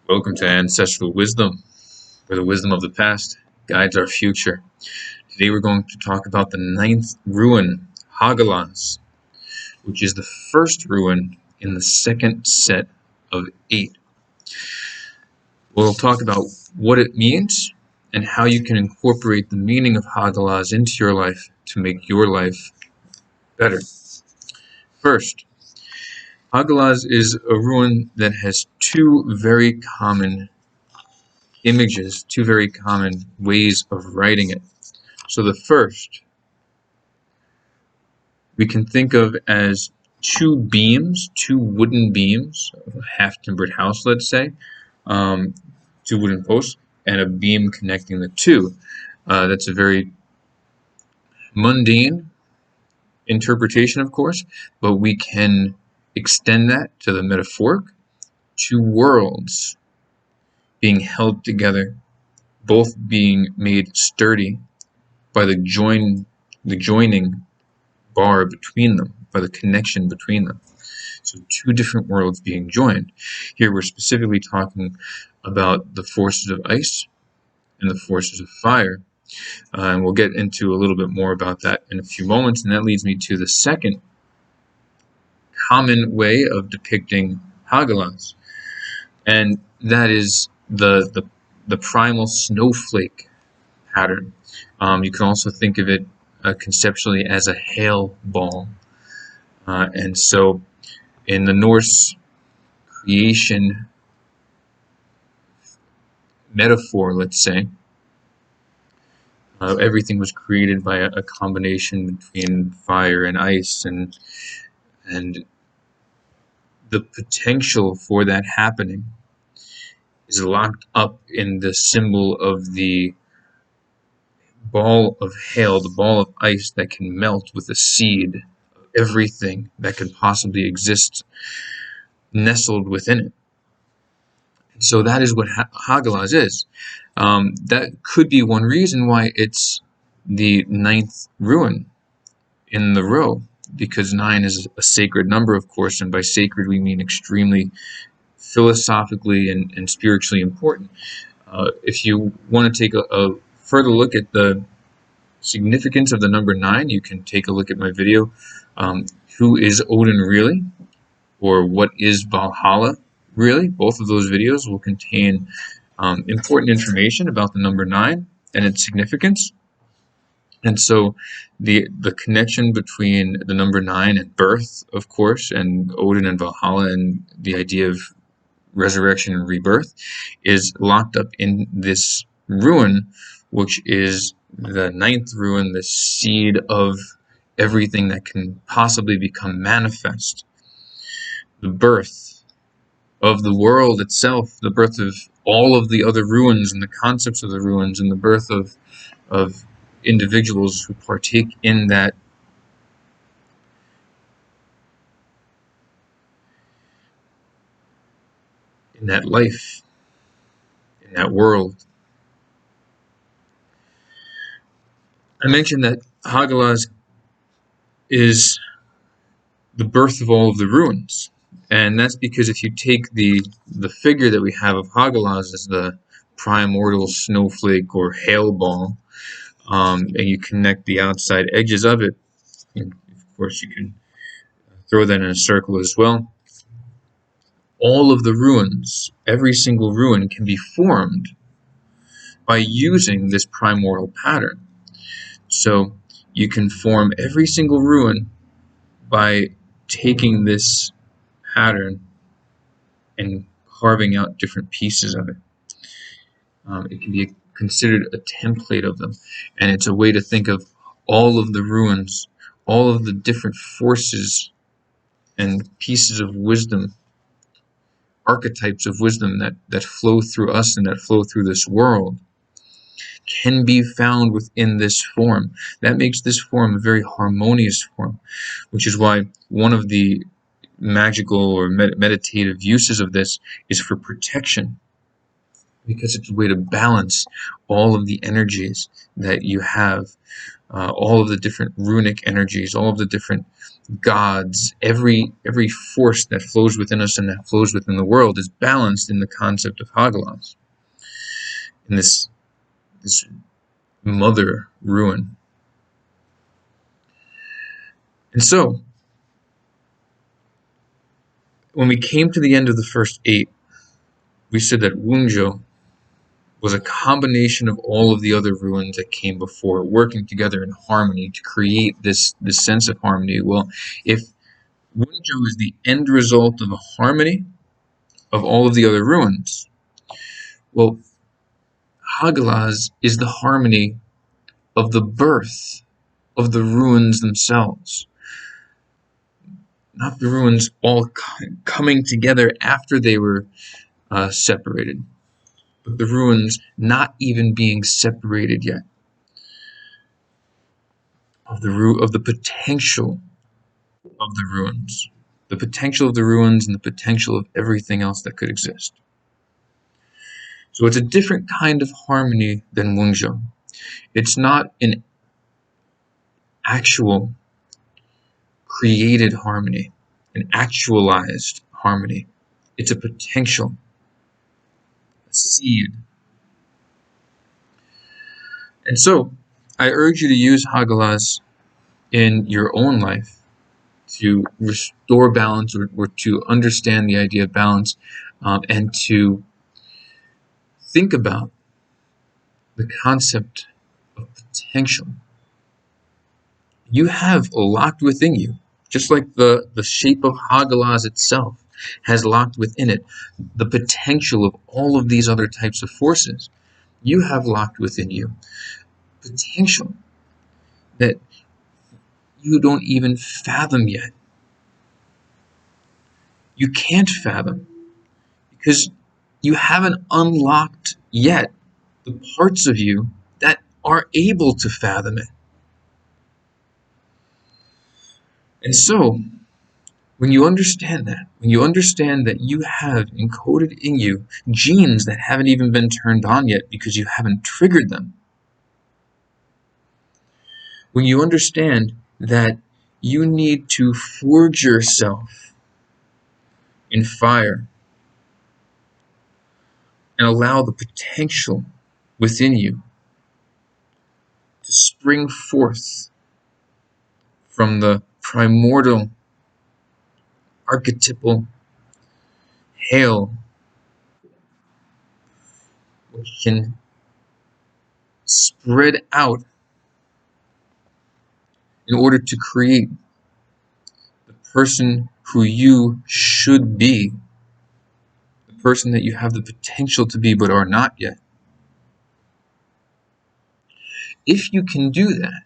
Welcome to Ancestral Wisdom, where the wisdom of the past guides our future. Today we're going to talk about the ninth rune, Hagalaz, which is the first rune in the second set of 8. We'll talk about what it means and how you can incorporate the meaning of Hagalaz into your life to make your life better. First, Hagalaz is a rune that has two very common images, two very common ways of writing it. So the first we can think of as two beams, two wooden beams, a half-timbered house, let's say, two wooden posts, and a beam connecting the two. That's a very mundane interpretation, of course, but we can extend that to the metaphoric, two worlds being held together, both being made sturdy by the joining bar between them, by the connection between them. So two different worlds being joined. Here we're specifically talking about the forces of ice and the forces of fire. And we'll get into a little bit more about that in a few moments. And that leads me to the second common way of depicting Hagalaz. And that is the primal snowflake pattern. You can also think of it conceptually as a hail ball. And so in the Norse creation metaphor, let's say, everything was created by a combination between fire and ice, and the potential for that happening is locked up in the symbol of the ball of hail, the ball of ice that can melt with the seed of everything that could possibly exist nestled within it. So that is what Hagalaz is. That could be one reason why it's the ninth rune in the row, because 9 is a sacred number, of course, and by sacred we mean extremely philosophically and spiritually important. If you want to take a further look at the significance of the number 9, you can take a look at my video, Who is Odin Really? Or What is Valhalla Really? Both of those videos will contain important information about the number 9 and its significance. And so the connection between the number 9 and birth, of course, and Odin and Valhalla, and the idea of resurrection and rebirth is locked up in this rune, which is the ninth rune, the seed of everything that can possibly become manifest. The birth of the world itself, the birth of all of the other runes and the concepts of the runes, and the birth of individuals who partake in that life, in that world. I mentioned that Hagalaz is the birth of all of the runes, and that's because if you take the figure that we have of Hagalaz as the primordial snowflake or hail ball, and you connect the outside edges of it, and of course you can throw that in a circle as well. All of the runes, every single rune, can be formed by using this primordial pattern. So you can form every single rune by taking this pattern and carving out different pieces of it. It can be considered a template of them, and it's a way to think of all of the runes, all of the different forces and pieces of wisdom, archetypes of wisdom that flow through us and that flow through this world, can be found within this form. That makes this form a very harmonious form, which is why one of the magical or meditative uses of this is for protection, because it's a way to balance all of the energies that you have all of the different runic energies, all of the different gods, every force that flows within us and that flows within the world is balanced in the concept of Hagalaz, in this mother Rune. And so, when we came to the end of the first 8, we said that Wunjo was a combination of all of the other runes that came before, working together in harmony to create this sense of harmony. Well, if Wunjo is the end result of a harmony of all of the other runes, well, Hagalaz is the harmony of the birth of the runes themselves. Not the runes all coming together after they were separated, but the runes not even being separated yet. Of the potential of the runes. The potential of the runes and the potential of everything else that could exist. So it's a different kind of harmony than Wunjo. It's not an actual created harmony, an actualized harmony. It's a potential, a seed. And so, I urge you to use Hagalaz in your own life to restore balance, or to understand the idea of balance, and to think about the concept of potential. You have locked within you, just like the shape of Hagalaz itself has locked within it the potential of all of these other types of forces. You have locked within you potential that you don't even fathom yet. You can't fathom because you haven't unlocked yet the parts of you that are able to fathom it. And so, when you understand that you have encoded in you genes that haven't even been turned on yet because you haven't triggered them, when you understand that you need to forge yourself in fire and allow the potential within you to spring forth from the primordial archetypal hail, which can spread out in order to create the person who you should be, the person that you have the potential to be but are not yet. If you can do that,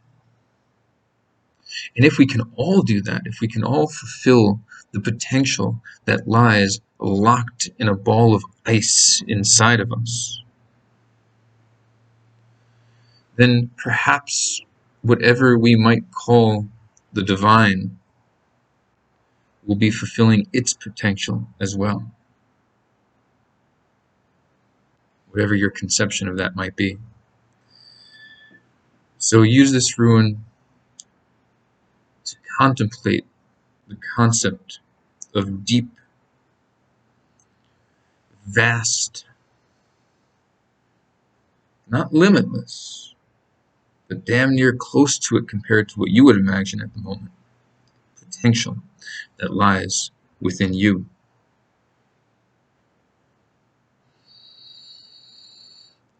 and if we can all do that, if we can all fulfill the potential that lies locked in a ball of ice inside of us, then perhaps whatever we might call the divine will be fulfilling its potential as well. Whatever your conception of that might be. So use this rune to contemplate the concept of deep, vast, not limitless, but damn near close to it compared to what you would imagine at the moment, potential that lies within you.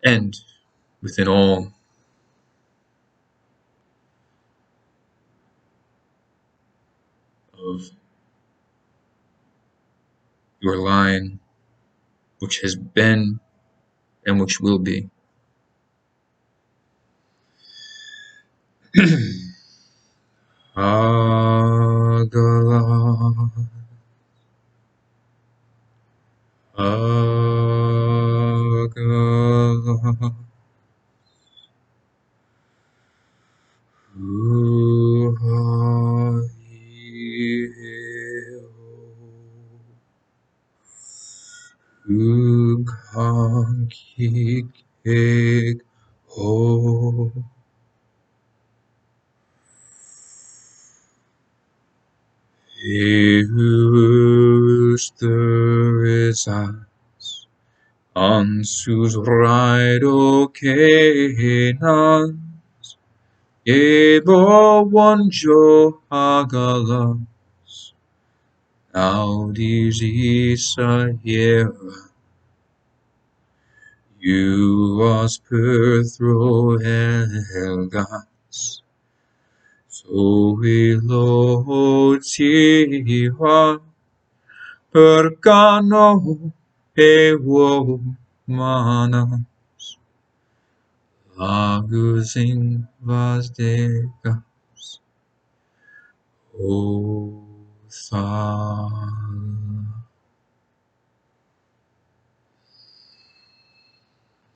And within all of your line, which has been and which will be. Hagalaz, Hagalaz, Ho He whose there is eyes, on whose right O Canaan, Ebo one jo Hagalaz, Audis Isa Yera, you was Perthro Helgas, so we Lord Siwa, Percano Ewo Mana, Laguzin was Degas, O Thal.